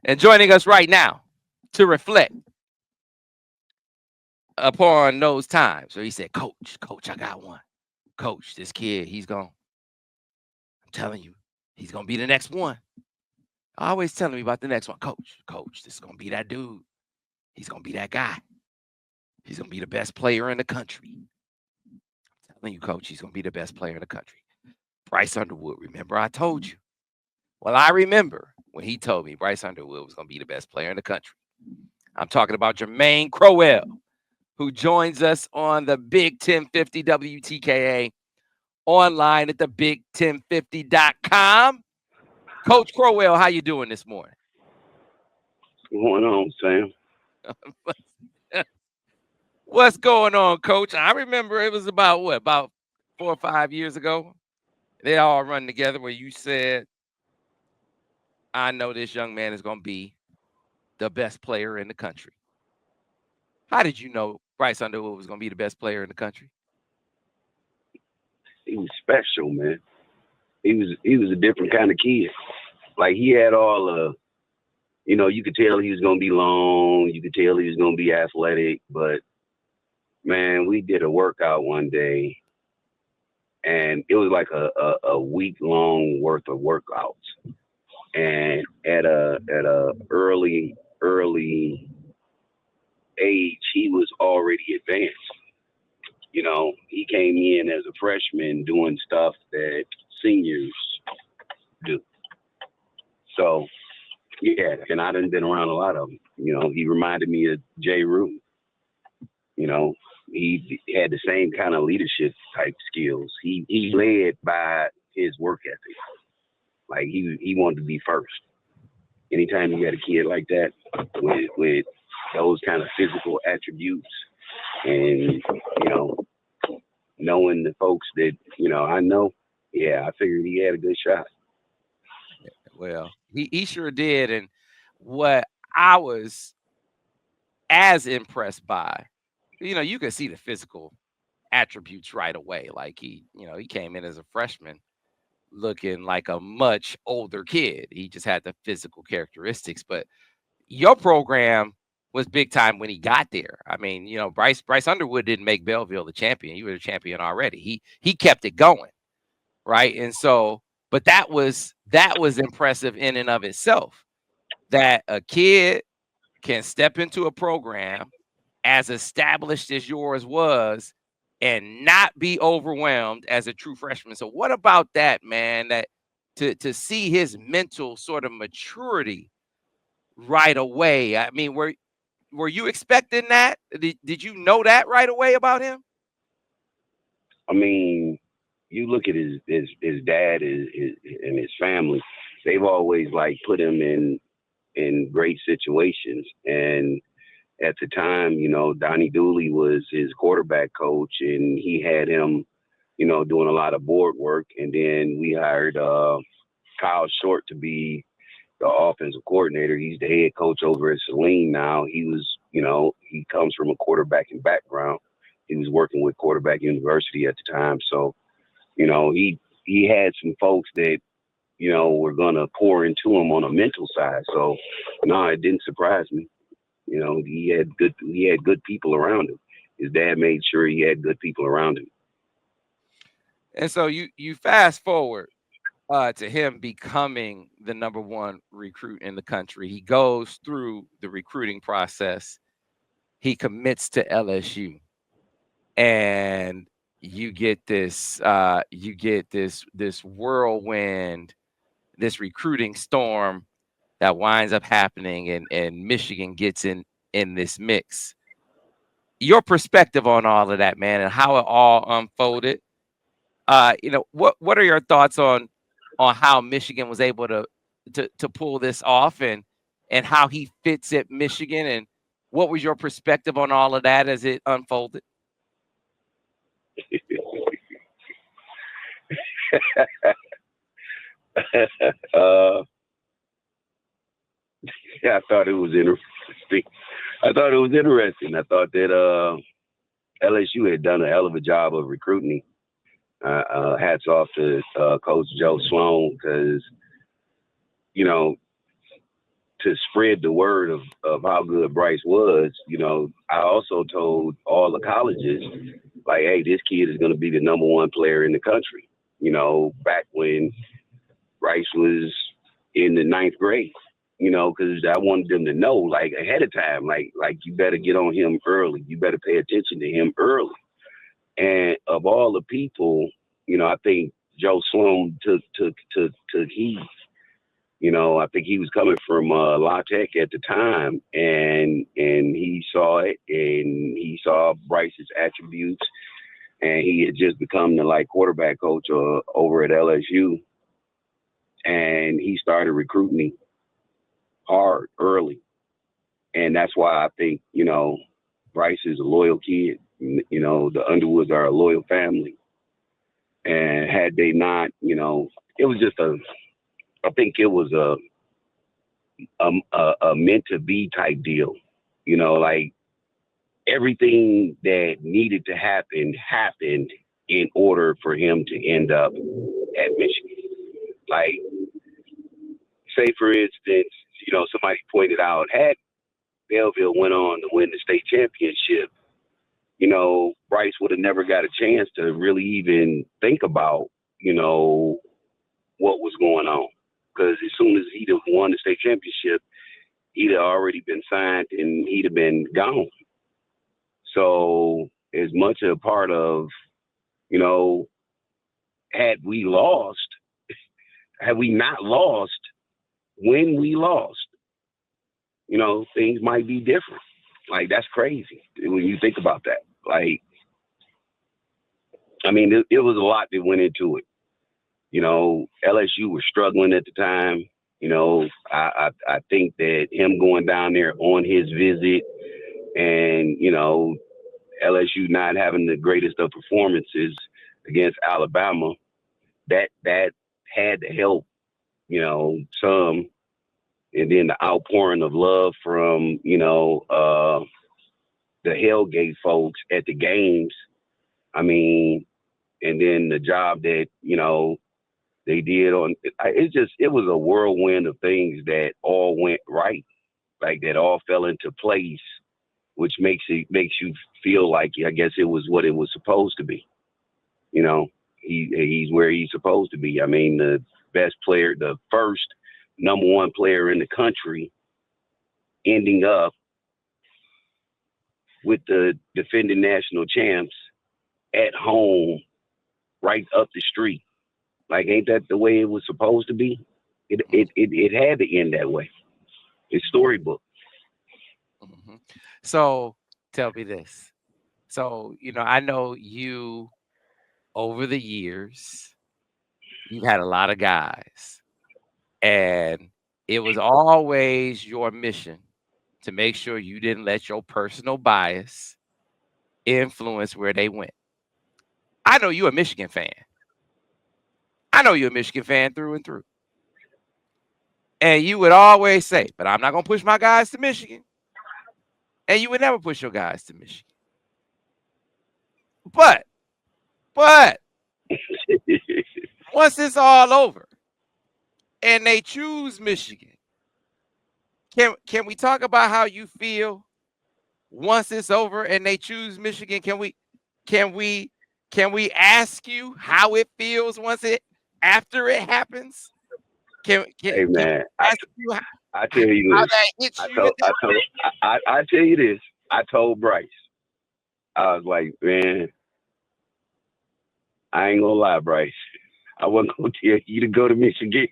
And joining us right now to reflect upon those times where he said, Coach, I got one. Coach, this kid, he's gone. I'm telling you, he's gonna be the next one. Always telling me about the next one. Coach, this is gonna be that dude. He's gonna be that guy. He's gonna be the best player in the country. I'm telling you, Coach, he's gonna be the best player in the country. Bryce Underwood, remember I told you. Well, I remember when he told me Bryce Underwood was gonna be the best player in the country. I'm talking about Jermaine Crowell, who joins us on the Big 1050 WTKA online at the big1050.com. Coach Crowell, how you doing this morning? What's going on, Sam? What's going on, Coach? I remember it was about 4 or 5 years ago. They all run together where you said, I know this young man is going to be the best player in the country. How did you know Bryce Underwood was going to be the best player in the country? He was special, man. He was a different kind of kid. Like he had all you could tell he was gonna be long, you could tell he was gonna be athletic, but man, we did a workout one day and it was like a week long worth of workouts. And at a early age he was already advanced. He came in as a freshman doing stuff that seniors do. So yeah, and I done been around a lot of them. He reminded me of Jay Rue. You know, he had the same kind of leadership type skills. He led by his work ethic. Like he wanted to be first. Anytime you got a kid like that with those kind of physical attributes, and you know, knowing the folks that I know, yeah, I figured he had a good shot. Well, he sure did. And what I was as impressed by, you could see the physical attributes right away. Like he came in as a freshman looking like a much older kid. He just had the physical characteristics. But your program was big time when he got there. I mean, Bryce Underwood didn't make Belleville the champion. You were the champion already. He kept it going, right? And so, but that was impressive in and of itself. That a kid can step into a program as established as yours was and not be overwhelmed as a true freshman. So what about that, man? That to see his mental sort of maturity right away. I mean, were you expecting that? Did you know that right away about him? I mean, you look at his dad and his family. They've always like put him in great situations. And at the time, Donnie Dooley was his quarterback coach, and he had him, doing a lot of board work. And then we hired Kyle Short to be the offensive coordinator. He's the head coach over at Saline now. He comes from a quarterbacking background. He was working with Quarterback University at the time, so he had some folks that were gonna pour into him on a mental side. So no, it didn't surprise me. He had good people around him. His dad made sure he had good people around him. And so you fast forward to him becoming the number one recruit in the country. He goes through the recruiting process. He commits to LSU, and you get this whirlwind, this recruiting storm that winds up happening, and Michigan gets in this mix. Your perspective on all of that, man, and how it all unfolded. What are your thoughts on how Michigan was able to pull this off, and how he fits at Michigan, and what was your perspective on all of that as it unfolded? uh, yeah, I thought it was interesting. I thought that LSU had done a hell of a job of recruiting. Hats off to Coach Joe Sloan because you know to spread the word of how good Bryce was, I also told all the colleges, like, hey, this kid is going to be the number one player in the country. Back when Bryce was in the ninth grade, because I wanted them to know, like, ahead of time, like you better get on him early. You better pay attention to him early. And of all the people, I think Joe Sloan took heed. I think he was coming from La Tech at the time, and he saw it, and he saw Bryce's attributes, and he had just become the quarterback coach over at LSU, and he started recruiting me hard early, and that's why I think Bryce is a loyal kid. The Underwoods are a loyal family, and had they not, it was just I think it was a meant to be type deal. Like everything that needed to happen happened in order for him to end up at Michigan. Like, say for instance, somebody pointed out, had Belleville went on to win the state championship, Bryce would have never got a chance to really even think about, what was going on. Because as soon as he'd have won the state championship, he'd have already been signed and he'd have been gone. So as much a part of, had we not lost, when we lost, things might be different. Like, that's crazy when you think about that. Like, I mean, it was a lot that went into it. LSU was struggling at the time. I think that him going down there on his visit and, LSU not having the greatest of performances against Alabama, that had to help, some. And then the outpouring of love from, the Hellgate folks at the games. I mean, and then the job that, they did it was a whirlwind of things that all went right, like that all fell into place, which makes you feel like, I guess it was what it was supposed to be. He's where he's supposed to be. I mean, the best player, the first number one player in the country, ending up with the defending national champs at home, right up the street. Like, ain't that the way it was supposed to be? It had to end that way. It's storybook. Mm-hmm. So tell me this. So, I know you over the years, you've had a lot of guys, and it was always your mission to make sure you didn't let your personal bias influence where they went. I know you're a Michigan fan. I know you're a Michigan fan through and through. And you would always say, but I'm not going to push my guys to Michigan. And you would never push your guys to Michigan. But once it's all over and they choose Michigan, can we talk about how you feel once it's over and they choose Michigan? Can we ask you how it feels after it happens? Can Hey we man, ask you I tell you how this. that hits you? I tell you this. I told Bryce. I was like, man, I ain't gonna lie, Bryce. I wasn't gonna tell you to go to Michigan,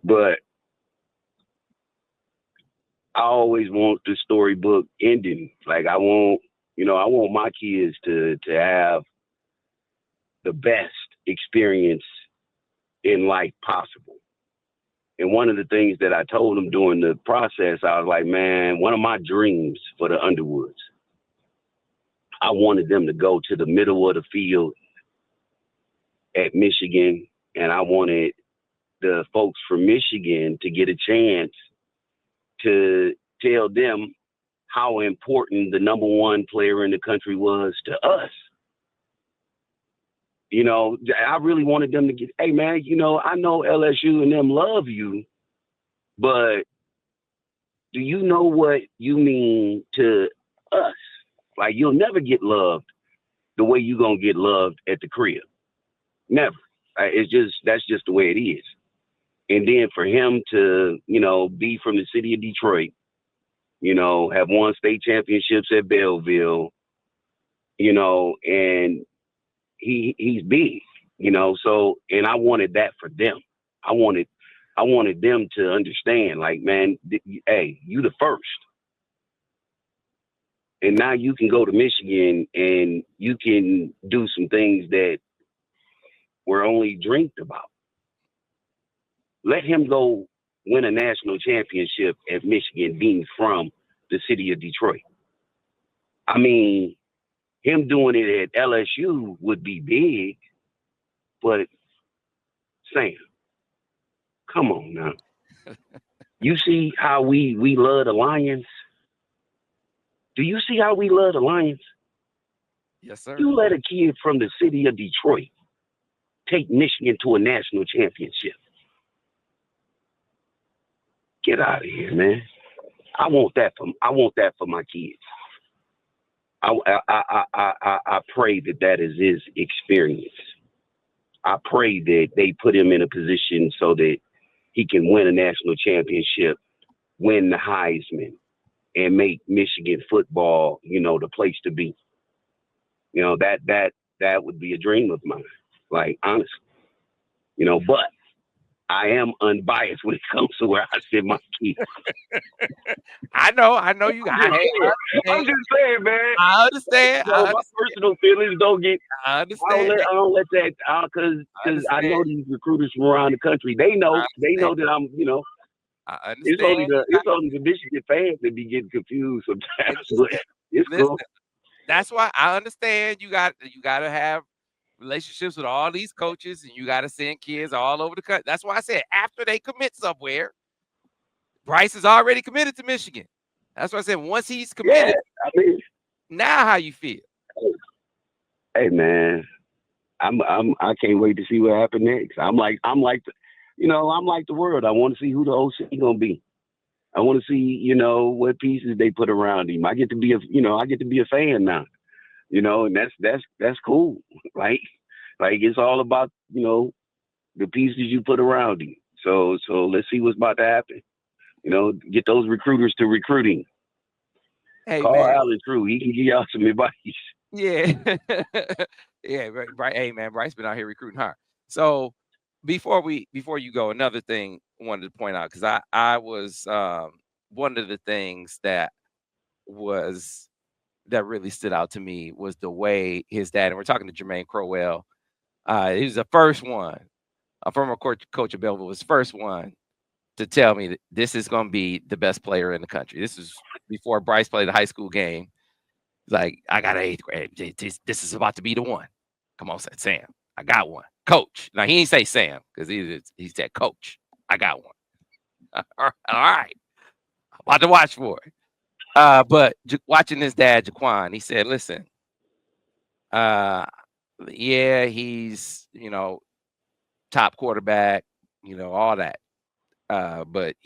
but I always want the storybook ending. Like, I want my kids to have the best experience in life possible. And one of the things that I told them during the process, I was like, man, one of my dreams for the Underwoods, I wanted them to go to the middle of the field at Michigan, and I wanted the folks from Michigan to get a chance to tell them how important the number one player in the country was to us. I really wanted them to get, hey man, I know LSU and them love you, but do you know what you mean to us? Like, you'll never get loved the way you gonna get loved at the crib. Never. That's just the way it is. And then for him to, be from the city of Detroit, have won state championships at Belleville, and he's big, so, and I wanted that for them. I wanted I wanted them to understand, like, man, hey, you the first. And now you can go to Michigan and you can do some things that were only dreamed about. Let him go win a national championship at Michigan being from the city of Detroit. I mean, him doing it at LSU would be big, but Sam, come on now. You see how we love the Lions? Do you see how we love the Lions? Yes, sir. You let a kid from the city of Detroit take Michigan to a national championship. Get out of here, man. I want that for my kids. I pray that is his experience. I pray that they put him in a position so that he can win a national championship, win the Heisman, and make Michigan football, the place to be. That would be a dream of mine. Like, honestly, but I am unbiased when it comes to where I send my kids. I know you. I'm just saying, man. I understand. My personal feelings don't get. I understand. I don't let that because I know these recruiters from around the country. They know that I'm. I understand. It's only the Michigan fans that be getting confused sometimes. But it's cool. That's why I understand. You got to have relationships with all these coaches, and you got to send kids all over the country. That's why I said after they commit somewhere, Bryce is already committed to Michigan. That's why I said once he's committed. Yeah, now how you feel? Hey man, I can't wait to see what happens next. I'm like the world. I want to see who the OC gonna be. I want to see what pieces they put around him. I get to be a fan now. And that's cool. Like it's all about the pieces you put around him. So let's see what's about to happen. Get those recruiters to recruiting. Hey, call man. Alan True. He can give y'all some advice. Yeah, yeah, right. Hey, man, Bryce been out here recruiting hard. So before you go, another thing I wanted to point out, because I was one of the things that really stood out to me was the way his dad, and we're talking to Jermaine Crowell. He was the first one, a former coach of Belleville, was the first one to tell me that this is going to be the best player in the country. This is before Bryce played a high school game. Like, I got an 8th grade. This is about to be the one. Come on, Sam. I got one. Coach. Now, he didn't say Sam because he said coach. I got one. All right. I'm about to watch for it. But watching his dad, Jaquan, he said, listen, yeah, he's, top quarterback, all that. But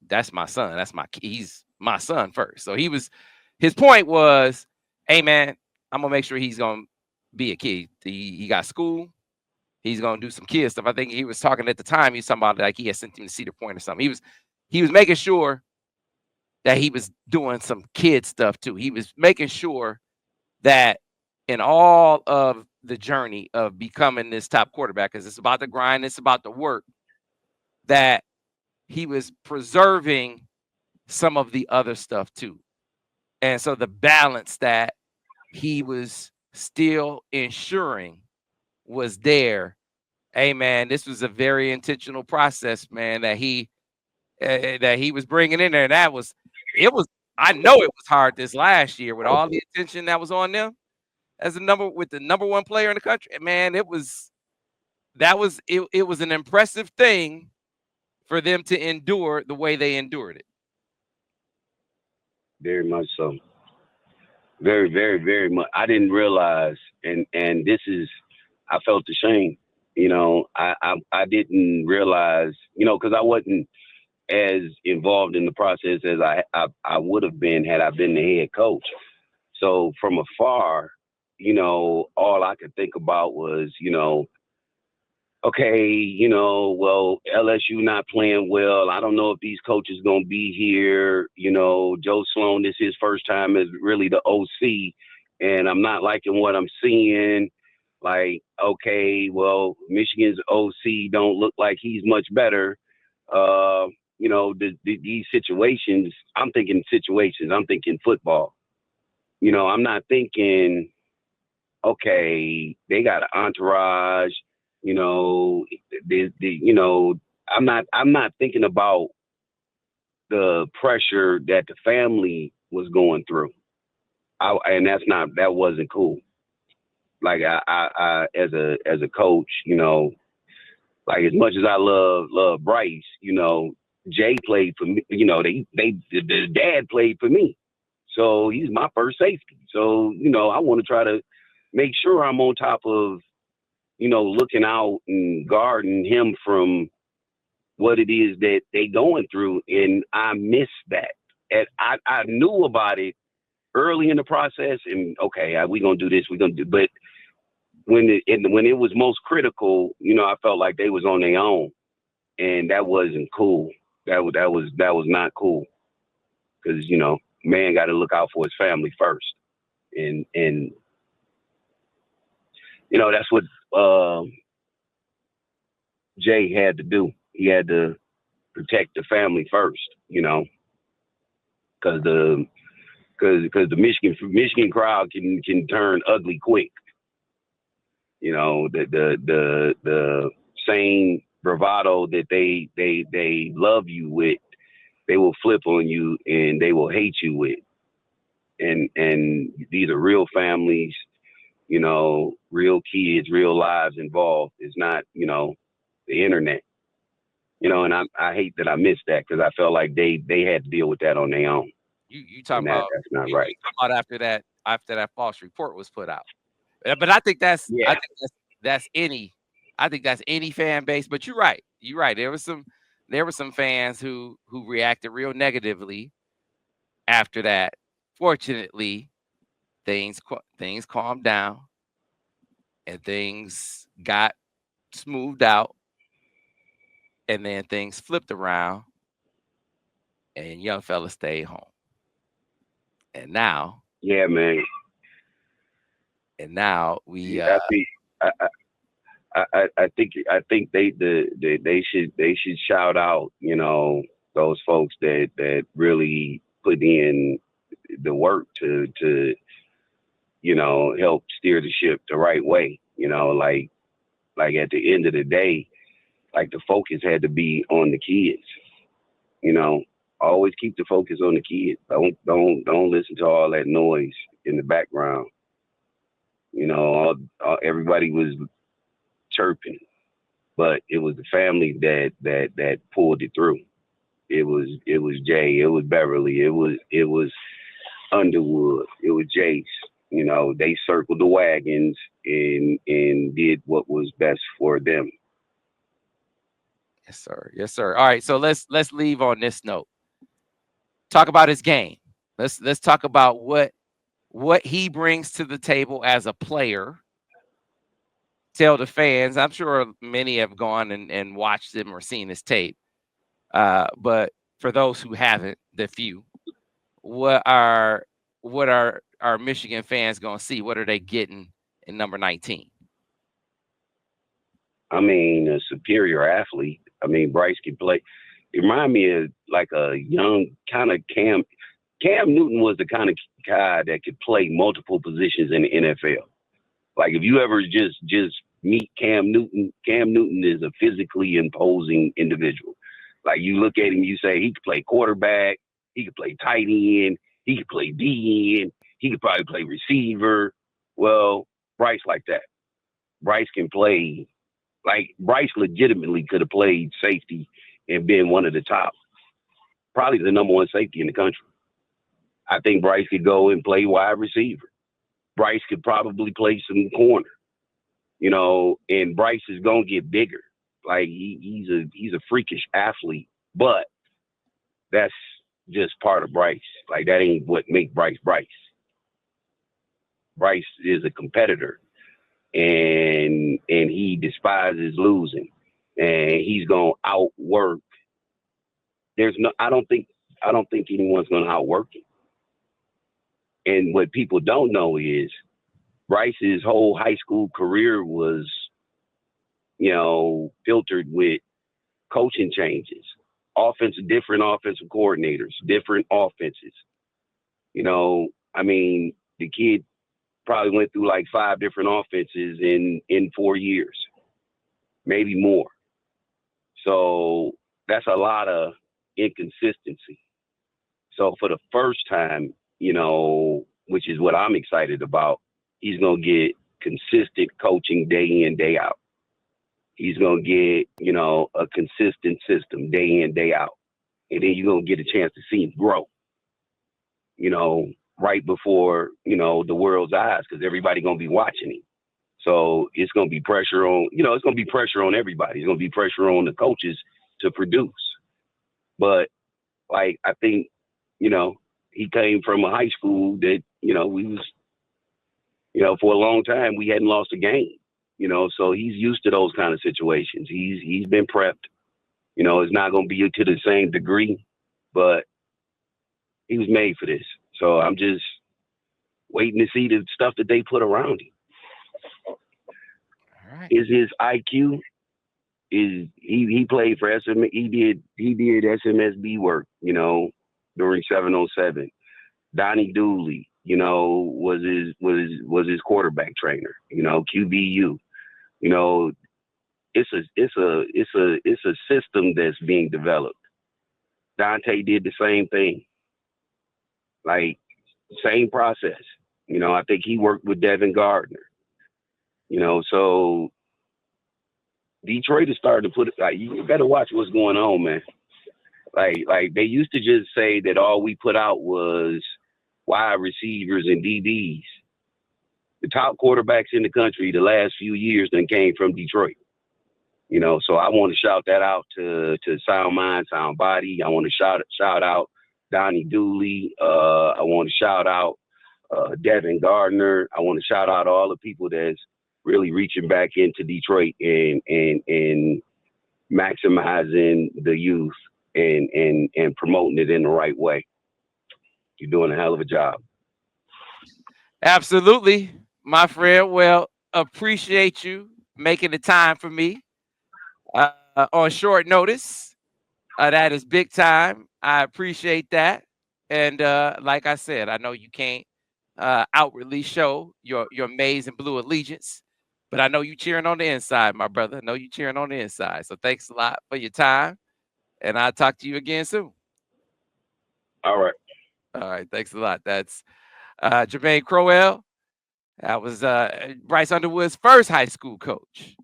that's my son. He's my son first. So his point was, hey man, I'm gonna make sure he's gonna be a kid. He got school. He's gonna do some kid stuff. I think he was talking at the time. He was talking about like he had sent him to Cedar Point or something. He was making sure that he was doing some kid stuff too. He was making sure that in all of the journey of becoming this top quarterback, because it's about the grind, it's about the work, that he was preserving some of the other stuff too. And so the balance that he was still ensuring was there. Hey man, this was a very intentional process, man, that he was bringing in there. And I know it was hard this last year with all the attention that was on them as the number one player in the country. Man, it was an impressive thing for them to endure the way they endured it. Very much so. Very, very, very much. I didn't realize, and this is, I felt ashamed. I didn't realize, because I wasn't as involved in the process as I would have been had I been the head coach. So from afar, all I could think about was, okay, well, LSU not playing well. I don't know if these coaches gonna be here. Joe Sloan, this is his first time as really the OC, and I'm not liking what I'm seeing. Like, okay, well, Michigan's OC don't look like he's much better. Uh, these situations. I'm thinking situations. I'm thinking football. I'm not thinking, okay, they got an entourage. You know, I'm not thinking about the pressure that the family was going through. And that wasn't cool. Like I as a coach, like as much as I love Bryce, Jay played for me. The dad played for me, so he's my first safety. So I want to try to make sure I'm on top of looking out and guarding him from what it is that they going through, and I missed that. And I knew about it early in the process, and okay, we gonna do this, we gonna do, but when it was most critical, I felt like they was on their own, and that wasn't cool. That was not cool because man got to look out for his family first, and that's what Jay had to do. He had to protect the family first, because the Michigan crowd can turn ugly quick. The same bravado that they love you with, they will flip on you and they will hate you with. And these are real families, real kids, real lives involved. It's not, the internet. And I hate that I missed that because I felt like they had to deal with that on their own. You talking And about that's not you right. talking about after that false report was put out. But I think that's I Yeah. think that's any I think that's any fan base. But you're right. You're right. There were some fans who reacted real negatively after that. Fortunately, things calmed down and things got smoothed out, and then things flipped around, and young fella stayed home. And now, Yeah, man. and now we I think I, I think they should shout out, those folks that really put in the work to help steer the ship the right way. Like at the end of the day, like the focus had to be on the kids. You know, always keep the focus on the kids. Don't listen to all that noise in the background. Everybody was chirping, but it was the family that pulled it through. It was Jay, it was Beverly, it was Underwood, it was Jace. They circled the wagons and did what was best for them. Yes, sir. Yes, sir. All right, so let's leave on this note. Talk about his game. Let's talk about what he brings to the table as a player. Tell the fans. I'm sure many have gone and watched him or seen his tape. But for those who haven't, the few, what are what are our Michigan fans gonna see? What are they getting in number 19? I mean, a superior athlete. I mean, Bryce can play. It remind me of like a young kind of Cam. Cam Newton was the kind of guy that could play multiple positions in the NFL. Like if you ever just meet Cam Newton is a physically imposing individual. Like you look at him, you say he could play quarterback, he could play tight end, he could play D end, he could probably play receiver. Well, Bryce like that. Bryce can play. Like Bryce legitimately could have played safety and been one of the top, probably the number one safety in the country. I think Bryce could go and play wide receiver. Bryce could probably play some corner, and Bryce is gonna get bigger. Like he's a freakish athlete, but that's just part of Bryce. Like that ain't what make Bryce Bryce. Bryce is a competitor, and he despises losing, and he's gonna outwork. There's no, I don't think anyone's gonna outwork him. And what people don't know is Bryce's whole high school career was, filtered with coaching changes, different offensive coordinators, different offenses. I mean, the kid probably went through like 5 different offenses in 4 years, maybe more. So that's a lot of inconsistency. So for the first time, which is what I'm excited about, he's gonna get consistent coaching day in, day out. He's gonna get, a consistent system day in, day out. And then you're gonna get a chance to see him grow, right before, the world's eyes, because everybody gonna be watching him. So it's gonna be pressure on, it's gonna be pressure on everybody. It's gonna be pressure on the coaches to produce. But like I think, he came from a high school that, we was, for a long time we hadn't lost a game. So he's used to those kind of situations. He's been prepped. It's not gonna be to the same degree, but he was made for this. So I'm just waiting to see the stuff that they put around him. All right. Is his IQ? Is he played for SM? He did SMSB work, during 707. Donnie Dooley, was his quarterback trainer. QBU. It's a system that's being developed. Dante did the same thing, like same process. I think he worked with Devin Gardner. So Detroit is starting to put it. Like, you better watch what's going on, man. Like they used to just say that all we put out was wide receivers and DBs. The top quarterbacks in the country the last few years then came from Detroit. So I want to shout that out to Sound Mind, Sound Body. I want to shout out Donnie Dooley. I want to shout out Devin Gardner. I want to shout out all the people that's really reaching back into Detroit and maximizing the youth and promoting it in the right way. You're doing a hell of a job. Absolutely, my friend. Well, appreciate you making the time for me on short notice. That is big time. I appreciate that. And like I said, I know you can't outwardly show your maize and blue allegiance, but I know you cheering on the inside, my brother. I know you cheering on the inside. So thanks a lot for your time, and I'll talk to you again soon. All right. All right, thanks a lot. That's Jermaine Crowell. That was Bryce Underwood's first high school coach.